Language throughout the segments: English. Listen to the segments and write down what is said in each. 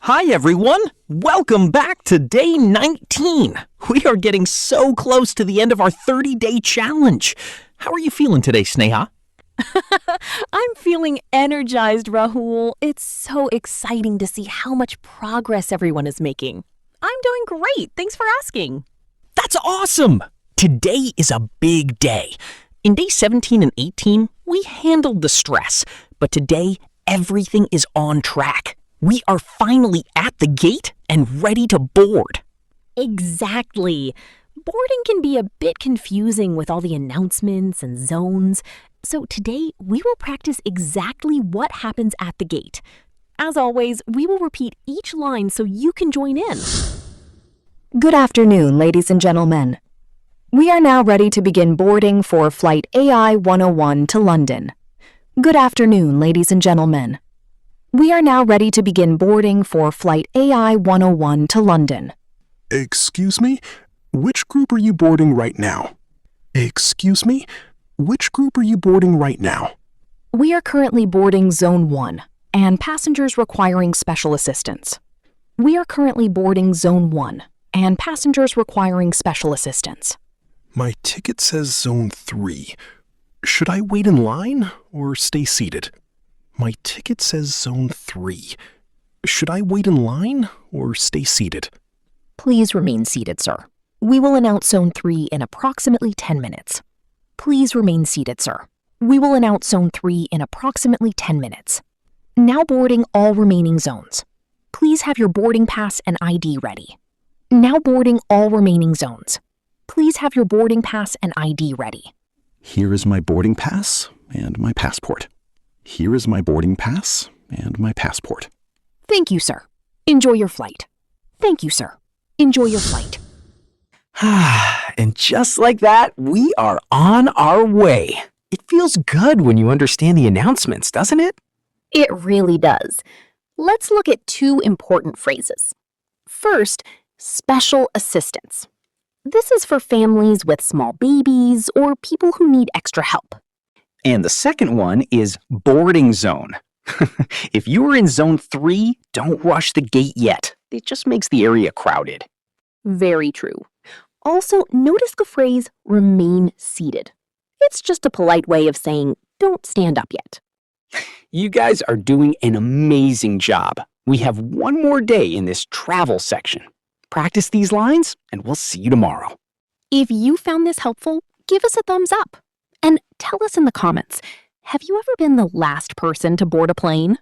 Hi everyone! Welcome back to day 19. We are getting so close to the end of our 30-day challenge. How are you feeling today, Sneha? I'm feeling energized, Rahul. It's so exciting to see how much progress everyone is making. I'm doing great. Thanks for asking. That's awesome! Today is a big day. In day 17 and 18, we handled the stress, but today everything is on track. We are finally at the gate and ready to board. Exactly. Boarding can be a bit confusing with all the announcements and zones, so today we will practice exactly what happens at the gate. As always, we will repeat each line so you can join in. Good afternoon, ladies and gentlemen. We are now ready to begin boarding for Flight AI 101 to London. Good afternoon, ladies and gentlemen. We are now ready to begin boarding for Flight AI 101 to London. Excuse me? Which group are you boarding right now? Excuse me? Which group are you boarding right now? We are currently boarding Zone 1 and passengers requiring special assistance. We are currently boarding Zone 1 and passengers requiring special assistance. My ticket says Zone 3. Should I wait in line or stay seated? My ticket says Zone 3. Should I wait in line or stay seated? Please remain seated, sir. We will announce Zone 3 in approximately 10 minutes. Please remain seated, sir. We will announce Zone 3 in approximately 10 minutes. Now boarding all remaining zones. Please have your boarding pass and ID ready. Now boarding all remaining zones. Please have your boarding pass and ID ready. Here is my boarding pass and my passport. Here is my boarding pass and my passport. Thank you, sir. Enjoy your flight. Thank you, sir. Enjoy your flight. And just like that, we are on our way. It feels good when you understand the announcements, doesn't it? It really does. Let's look at two important phrases. First, special assistance. This is for families with small babies or people who need extra help. And the second one is boarding zone. If you are in Zone 3, don't rush the gate yet. It just makes the area crowded. Very true. Also, notice the phrase remain seated. It's just a polite way of saying don't stand up yet. You guys are doing an amazing job. We have one more day in this travel section. Practice these lines, and we'll see you tomorrow. If you found this helpful, give us a thumbs up. And tell us in the comments, have you ever been the last person to board a plane?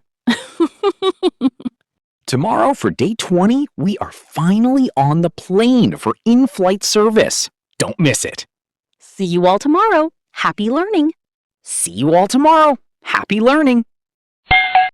Tomorrow for day 20, we are finally on the plane for in-flight service. Don't miss it. See you all tomorrow. Happy learning. See you all tomorrow. Happy learning.